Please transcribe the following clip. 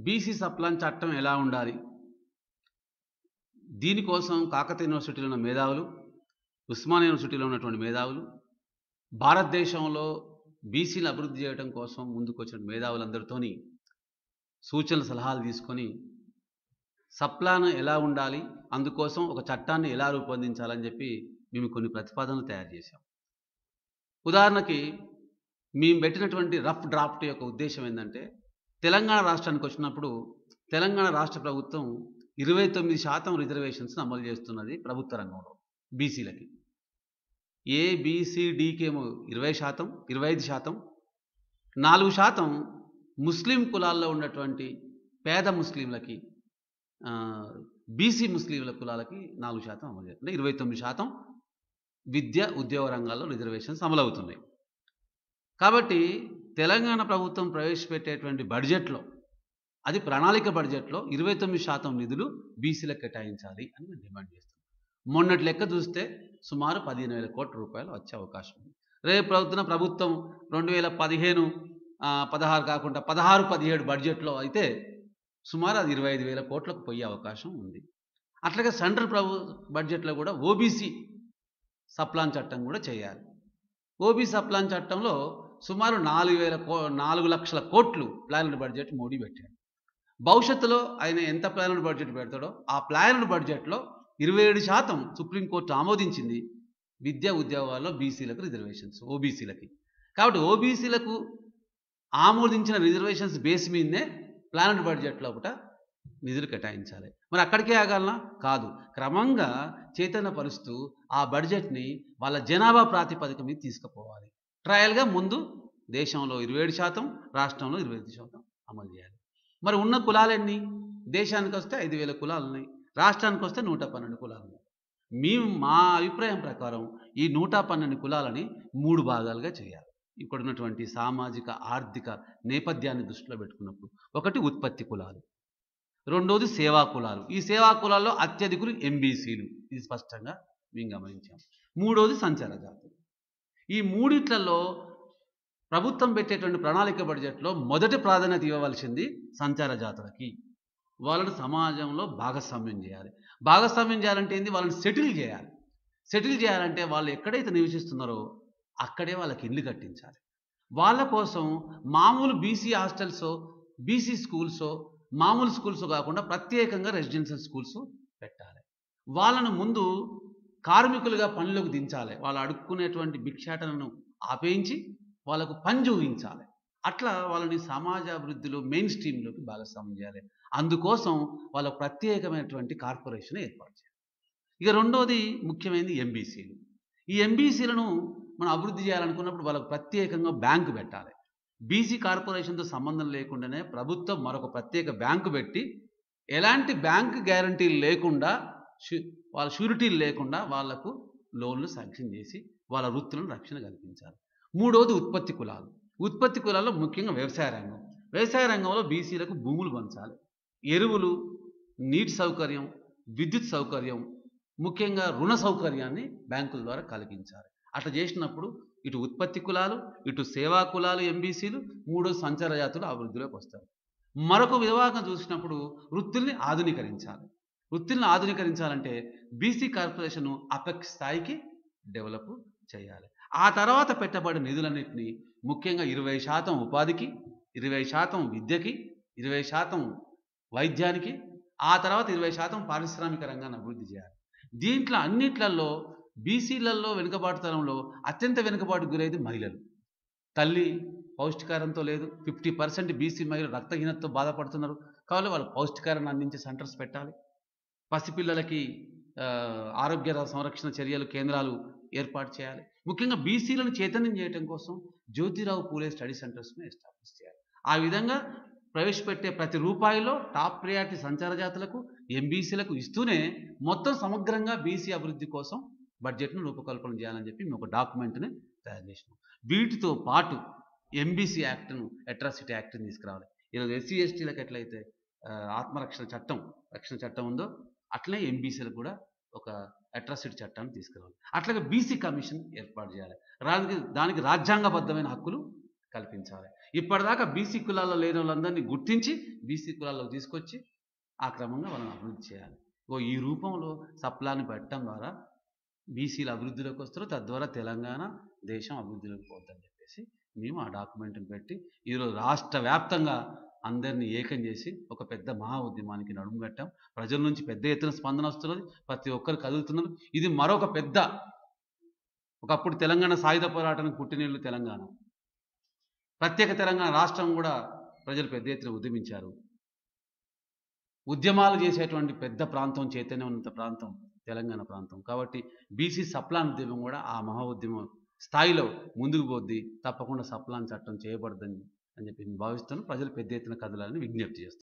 BC sub plan చట్టం ఎలా ఉండాలి? దీనికోసం కాకతీయ యూనివర్సిటీలో ఉన్న మేధావులు, ఉస్మానియా యూనివర్సిటీలో ఉన్నటువంటి మేధావులు, భారతదేశంలో బీసీని అభివృద్ధి చేయడం కోసం ముందుకొచ్చిన మేధావులందరితోని సూచనలు, సలహాలు తీసుకొని సప్లాన్ ఎలా ఉండాలి? అందుకోసం ఒక చట్టాన్ని ఎలా రూపొందించాలని చెప్పి మేము కొన్ని ప్రతిపాదనలు తయారు చేశాం. ఉదాహరణకి మేము పెట్టినటువంటి రఫ్ డ్రాఫ్ట్ యొక్క ఉద్దేశ్యం ఏందంటే, తెలంగాణ రాష్ట్రానికి వచ్చినప్పుడు తెలంగాణ రాష్ట్ర ప్రభుత్వం 29% రిజర్వేషన్స్‌ని అమలు చేస్తున్నది ప్రభుత్వ రంగంలో బీసీలకి. ఏ, బి, సి, డికేమో 20%, 25%, 4% ముస్లిం కులాల్లో ఉన్నటువంటి పేద ముస్లింలకి, బీసీ ముస్లింల కులాలకి 4% అమలు చేస్తుంది. 29% విద్య, ఉద్యోగ రంగాల్లో రిజర్వేషన్స్ అమలవుతున్నాయి. కాబట్టి తెలంగాణ ప్రభుత్వం ప్రవేశపెట్టేటువంటి బడ్జెట్‌లో, అది ప్రణాళిక బడ్జెట్‌లో 29% నిధులు బీసీలకు కేటాయించాలి అని మేము డిమాండ్ చేస్తున్నాం. మొన్నటి లెక్క చూస్తే సుమారు 15,000 కోట్ల రూపాయలు వచ్చే అవకాశం ఉంది. రేపు పొద్దున ప్రభుత్వం 2015, 16 కాకుండా 16, 17 బడ్జెట్‌లో అయితే సుమారు అది 25,000 కోట్లకు పోయే అవకాశం ఉంది. అట్లాగే సెంట్రల్ బడ్జెట్‌లో కూడా ఓబీసీ సప్లాన్ చట్టం కూడా చేయాలి. ఓబీసీ సప్లాన్ చట్టంలో సుమారు 4 లక్షల కోట్లు ప్లాన్డ్ బడ్జెట్ మోడీ పెట్టాడు. భవిష్యత్తులో ఆయన ఎంత ప్లాన్డ్ బడ్జెట్ పెడతాడో ఆ ప్లాన్డ్ బడ్జెట్‌లో 27% సుప్రీంకోర్టు ఆమోదించింది విద్యా ఉద్యోగాల్లో బీసీలకు రిజర్వేషన్స్, ఓబీసీలకి. కాబట్టి ఓబీసీలకు ఆమోదించిన రిజర్వేషన్స్ బేస్ మీదనే ప్లాన్డ్ బడ్జెట్ లోపట నిధులు కేటాయించాలి. మరి అక్కడికే ఆగాలనా? కాదు. క్రమంగా చైతన్యపరుస్తూ ఆ బడ్జెట్‌ని వాళ్ళ జనాభా ప్రాతిపదిక మీద తీసుకుపోవాలి. ట్రయల్‌గా ముందు దేశంలో 27%, రాష్ట్రంలో 25% అమలు చేయాలి. మరి ఉన్న కులాలెన్ని? దేశానికి వస్తే 5,000 కులాలు ఉన్నాయి. రాష్ట్రానికి వస్తే 112 కులాలు ఉన్నాయి. మా అభిప్రాయం ప్రకారం ఈ 112 కులాలని 3 భాగాలుగా చేయాలి. ఇక్కడ ఉన్నటువంటి సామాజిక, ఆర్థిక నేపథ్యాన్ని దృష్టిలో పెట్టుకున్నప్పుడు, ఒకటి ఉత్పత్తి కులాలు, రెండోది సేవా కులాలు. ఈ సేవా కులాల్లో అత్యధికులు ఎంబీసీలు, ఇది స్పష్టంగా మేము గమనించాం. మూడోది సంచార జాతులు. ఈ మూడిట్లలో ప్రభుత్వం పెట్టేటువంటి ప్రణాళిక బడ్జెట్‌లో మొదటి ప్రాధాన్యత ఇవ్వవలసింది సంచార జాతులకి. వాళ్ళని సమాజంలో భాగస్వామ్యం చేయాలి. భాగస్వామ్యం చేయాలంటే ఏంది? వాళ్ళని సెటిల్ చేయాలి. సెటిల్ చేయాలంటే వాళ్ళు ఎక్కడైతే నివసిస్తున్నారో అక్కడే వాళ్ళకి ఇల్లు కట్టించాలి. వాళ్ళ కోసం మామూలు బీసీ హాస్టల్సో, బీసీ స్కూల్సో, మామూలు స్కూల్స్ కాకుండా ప్రత్యేకంగా రెసిడెన్షియల్ స్కూల్స్ పెట్టాలి. వాళ్ళను ముందు కార్మికులుగా పనిలోకి దించాలి. వాళ్ళు అడుక్కునేటువంటి భిక్షాటనను ఆపేయించి వాళ్ళకు పని చూపించాలి. అట్లా వాళ్ళని సమాజాభివృద్ధిలో మెయిన్ స్ట్రీమ్‌లోకి భాగస్వామ్యం చేయాలి. అందుకోసం వాళ్ళకు ప్రత్యేకమైనటువంటి కార్పొరేషన్ ఏర్పాటు చేయాలి. ఇక రెండోది ముఖ్యమైనది ఎంబీసీలు. ఈ ఎంబీసీలను మనం అభివృద్ధి చేయాలనుకున్నప్పుడు వాళ్ళకు ప్రత్యేకంగా బ్యాంకు పెట్టాలి. బీసీ కార్పొరేషన్‌తో సంబంధం లేకుండానే ప్రభుత్వం మరొక ప్రత్యేక బ్యాంకు పెట్టి, ఎలాంటి బ్యాంకు గ్యారంటీలు లేకుండా, వాళ్ళ షూరిటీలు లేకుండా వాళ్లకు లోన్లు శాంక్షన్ చేసి వాళ్ళ వృత్తులను రక్షణ కల్పించాలి. మూడోది ఉత్పత్తి కులాలు. ఉత్పత్తి కులాల్లో ముఖ్యంగా వ్యవసాయ రంగం. వ్యవసాయ రంగంలో బీసీలకు భూములు పంచాలి. ఎరువులు, నీటి సౌకర్యం, విద్యుత్ సౌకర్యం, ముఖ్యంగా రుణ సౌకర్యాన్ని బ్యాంకుల ద్వారా కలిగించాలి. అట్లా చేసినప్పుడు ఇటు ఉత్పత్తి కులాలు, ఇటు సేవా కులాలు ఎంబీసీలు, మూడో సంచార జాతులు అభివృద్ధిలోకి వస్తారు. మరొక విభాగం చూసినప్పుడు వృత్తుల్ని ఆధునీకరించాలి. వృత్తుల్ని ఆధునీకరించాలంటే బీసీ కార్పొరేషన్ అపెక్స్ స్థాయికి డెవలప్ చేయాలి. ఆ తర్వాత పెట్టబడిన నిధులన్నింటినీ ముఖ్యంగా 20% ఉపాధికి, 20% విద్యకి, 20% వైద్యానికి, ఆ తర్వాత 20% పారిశ్రామిక రంగాన్ని అభివృద్ధి చేయాలి. దీంట్లో అన్నిట్లలో బీసీలలో వెనుకబాటుతనంలో అత్యంత వెనుకబాటుకు గురైంది మహిళలు. తల్లి పౌష్టికారంతో లేదు. 50% బీసీ మహిళలు రక్తహీనతతో బాధపడుతున్నారు. కాబట్టి వాళ్ళు పౌష్టికారాన్ని అందించే సెంటర్స్ పెట్టాలి. పసిపిల్లలకి ఆరోగ్య సంరక్షణ చర్యలు కేంద్రాలు ఏర్పాటు చేయాలి. ముఖ్యంగా బీసీలను చైతన్యం చేయడం కోసం జ్యోతిరావు పూలే స్టడీ సెంటర్స్‌ని ఎస్టాబ్లిష్ చేయాలి. ఆ విధంగా ప్రవేశపెట్టే ప్రతి రూపాయిలో టాప్ ప్రయారిటీ సంచార జాతులకు, ఎంబీసీలకు ఇస్తూనే మొత్తం సమగ్రంగా బీసీ అభివృద్ధి కోసం బడ్జెట్‌ను రూపకల్పన చేయాలని చెప్పి మేము ఒక డాక్యుమెంట్‌ని తయారు చేసినాం. వీటితో పాటు ఎంబీసీ యాక్ట్‌ను, అట్రాసిటీ యాక్ట్‌ని తీసుకురావాలి. ఈరోజు ఎస్సీ, ఎస్టీలకు ఎట్లయితే ఆత్మరక్షణ చట్టం, రక్షణ చట్టం ఉందో అట్లనే ఎంబీసీలకు కూడా ఒక అట్రాసిటీ చట్టాన్ని తీసుకురావాలి. అట్లాగే బీసీ కమిషన్ ఏర్పాటు చేయాలి. దానికి రాజ్యాంగబద్ధమైన హక్కులు కల్పించాలి. ఇప్పటిదాకా బీసీ కులాల్లో లేని వాళ్ళందరినీ గుర్తించి బీసీ కులాల్లోకి తీసుకొచ్చి ఆ క్రమంగా వాళ్ళని అభివృద్ధి చేయాలి. ఈ రూపంలో సప్లాన్ని పెట్టడం ద్వారా బీసీలు అభివృద్ధిలోకి వస్తారు. తద్వారా తెలంగాణ దేశం అభివృద్ధిలోకి పోద్దని చెప్పేసి మేము ఆ డాక్యుమెంట్‌ని పెట్టి ఈరోజు రాష్ట్ర వ్యాప్తంగా అందరిని ఏకం చేసి ఒక పెద్ద మహా ఉద్యమానికి నడుము కట్టాం. ప్రజల నుంచి పెద్ద ఎత్తున స్పందన వస్తున్నది. ప్రతి ఒక్కరు కదులుతున్నారు. ఇది మరొక పెద్ద ఒకప్పుడు తెలంగాణ సాయుధ పోరాటానికి పుట్టినిల్లు తెలంగాణ. ప్రత్యేక తెలంగాణ రాష్ట్రం కూడా ప్రజలు పెద్ద ఎత్తున ఉద్యమించారు. ఉద్యమాలు చేసేటువంటి పెద్ద ప్రాంతం, చైతన్యం ఉన్నంత ప్రాంతం తెలంగాణ ప్రాంతం. కాబట్టి బీసీ సప్లాన్ ఉద్యమం కూడా ఆ మహా ఉద్యమం స్థాయిలో ముందుకు పోద్ది. తప్పకుండా సప్లాన్ చట్టం చేయబడదని చెప్పి నేను భావిస్తున్నాను. ప్రజలు పెద్ద ఎత్తున కదలాలని విజ్ఞప్తి చేస్తున్నాను.